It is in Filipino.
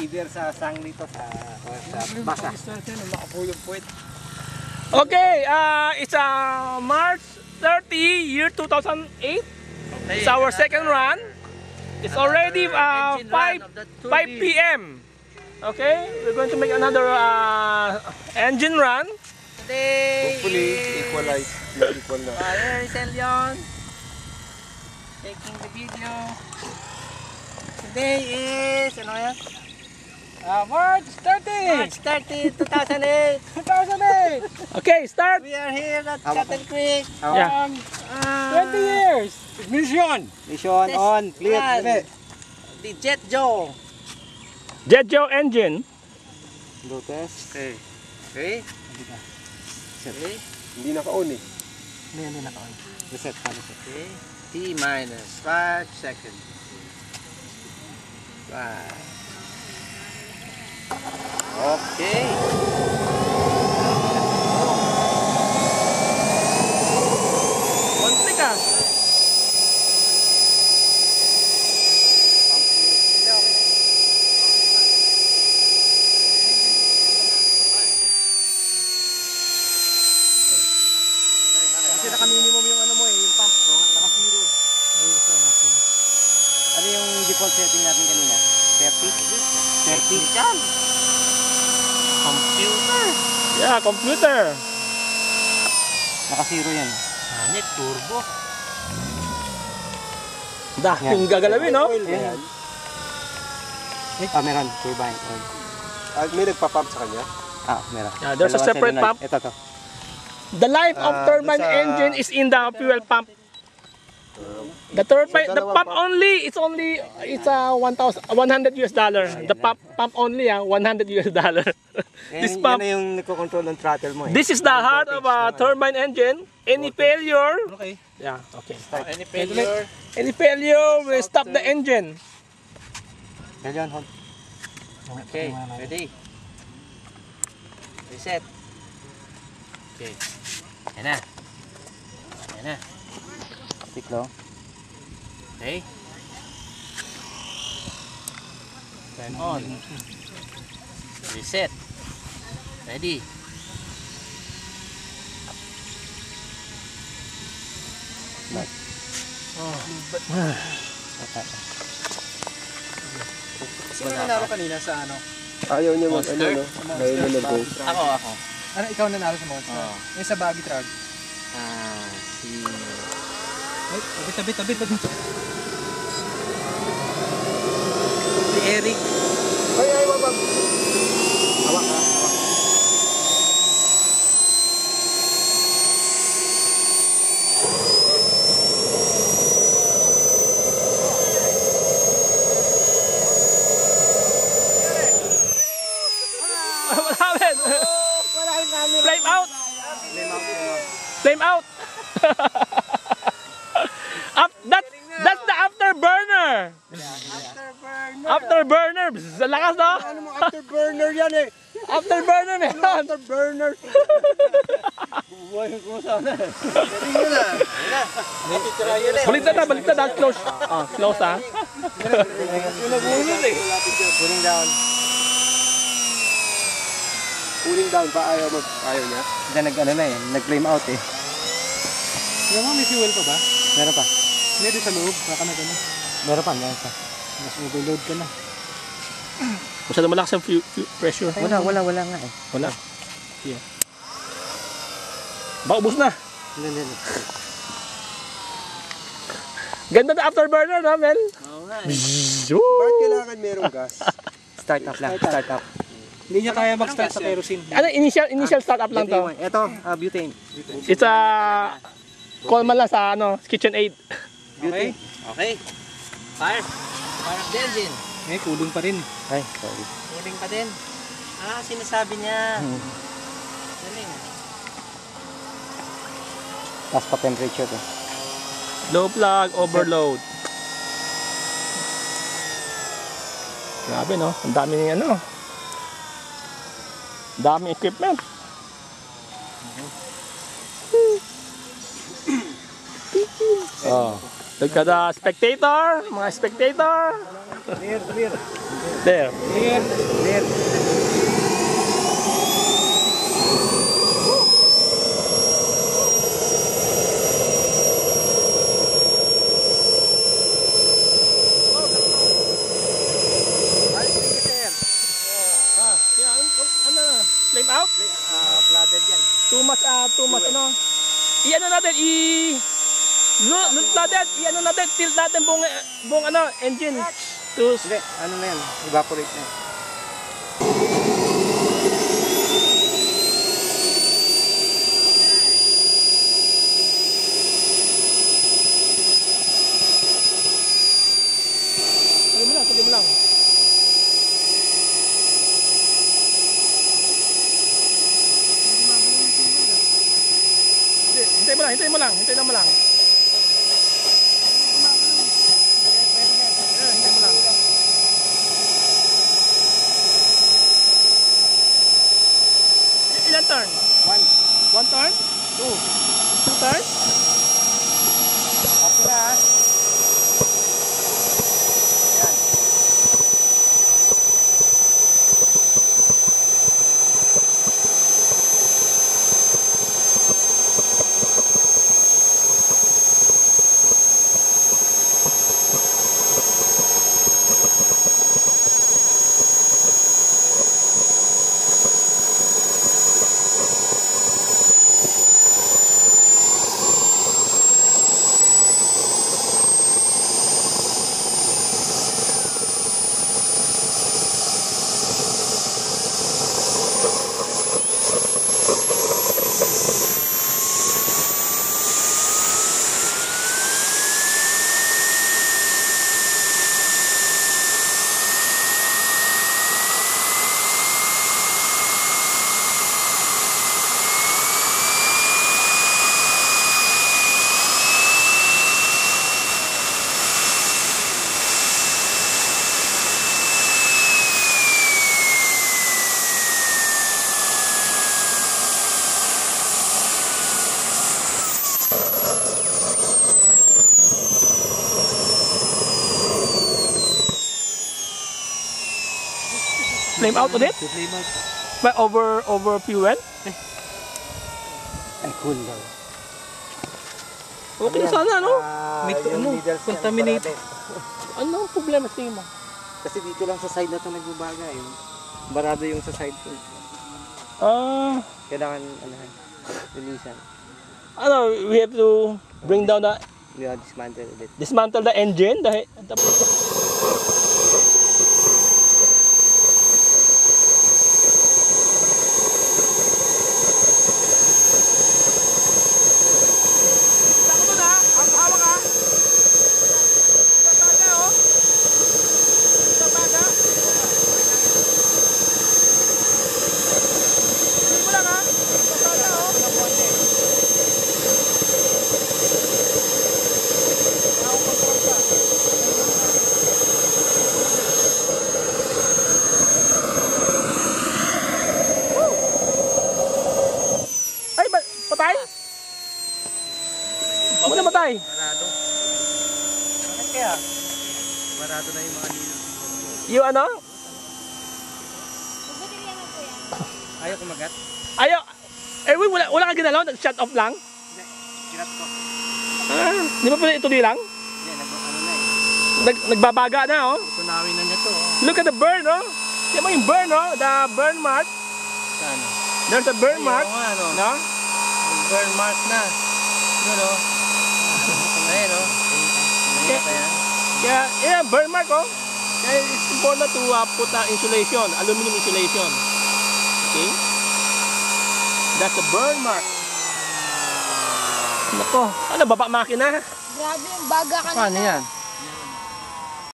either sa sang nito sa basa. Okay, it's March 30, year 2008. It's our second run. It's already 5 p.m. Okay, we're going to make another engine run. Today hopefully equalize. Equal na. Here is Elion taking the video. Today is ano yan? March 30, 2008. 2008. Okay, start. We are here at Cotton Creek. Yeah. 20 years. Mission on. Clear. The Jet Joe. Jetjo engine. Low test. Okay. Okay. Okay. Hindi naka-on eh. Hindi naka-on. Reset pa. Okay. T minus 5 seconds. 5. Okay. One click ah. Kasi naka-minimum yung ano mo eh, yung pump. Naka-zero. Ano yung default setting natin kanina? 30? 30? Yan! Computer! Yeah, computer. Naka-zero yan. Hanit, turbo. Daming gagalawin, no? Ayan. Meron. Turbine. May nagpa-pump sa kanya? Meron. Yeah, there's a separate pump. Ito to. The life of turbine engine is in the fuel pump. The turbine, the pump only, it's $100 US. The pump only, $100 US. This pump. Yan na yung nagko-control ng throttle mo eh. This is the heart of a turbine engine. Any failure, Okay. yeah, okay. Any failure? Any failure will stop the engine. Yan, hold. Okay, ready. Reset. Okay. Yan na. Yan na. Stick low. Okay. Turn on. Reset. Ready. Sino nanalo kanina sa ano? Ayaw niya mag ano, no? Ayaw niya mag-go. Ako. Ano, ikaw nanalo sa Monster? Oo. Yung sa Baggy Truck? Si... Ay, tabit. Si Eric. Ay, wag. Hawak ka. What happened? Flame out! Flame out! That's the afterburner! Afterburner! Sa lakas, no? Ano mo, afterburner yan eh! Afterburner meron! Afterburner! Buhay ko sana. Galing nyo na. Baliktad na, close. Close ah. Pinabunod eh. Cooling down. Cooling down pa, ayaw niya? Hindi nag-flame out eh. Yung mo, may fuel pa ba? Meron pa. Hindi, doon sa loob. Baka na gano'n. Meron pa. Mas overload ka na. Masyado malakas ang pressure. Wala nga eh. Wala. Yeah. Baka ubos na. Hindi. Ganda na afterburner na, Mel. Oo nga eh. Bakit kailangan merong gas? Start up lang. Start up. Hindi niya kaya mag-start sa kerosene. Ano, initial startup lang to. Ito, butane. It's a call man lang sa kitchen aid. Okay? Okay. Fire up the engine. Eh, kulong pa rin. Ay, sorry. Cooling pa din. Sinasabi niya. Galing. Taas pa temperature to. Low plug, overload. Grabe no, ang daming daming equipment. Oh, look at the spectator, mga spectator. Clear. There. Clear. Clear. Yeah, ano na? Flame out? Flooded yan. Too much, ano? I-ano natin, flooded, i-ano natin, tilt natin buong ano, engine. To, Hindi, ano na yan? Evaporate na. Sabi mo lang. Hintayin mo lang. Hintayin mo lang. Hintayin mo lang. Ilan turn? One turn? Two turn? Okay na ha. Yan. Flame out ulit? Flame out. But over fuel? Ay, cool daw. Okay na sana, no? May contaminated. Ano ang problema sa tingin mo? Kasi dito lang sa side na ito nagbabaga. Barado yung sa side ko. Kailangan, linisan. We have to bring down Dismantle the ulit. engine dahil patay? Muna matay. Barado. Bakit kaya? Barado na yung mga nilo. Yung ano? Ayaw kumagat? Ayaw. Wala kang ginalaw? Nag-shut off lang? Hindi. Kinat ko. Di ba pala ituloy lang? Hindi, na eh. Nagbabaga na, oh. Tunawin na niya to. Look at the burn, oh. Yan mo yung burn, oh. The burn mark. Saan? There's a burn mark. Oo nga, no? No? Burn mark na. Yun, no? Ayan, no? Kaya, yeah, burn mark, oh. Kaya it's important to put insulation, aluminum insulation. Okay? That's a burn mark. Nako, ano, baba makina? Grabe yung baga kanina. Paano yan?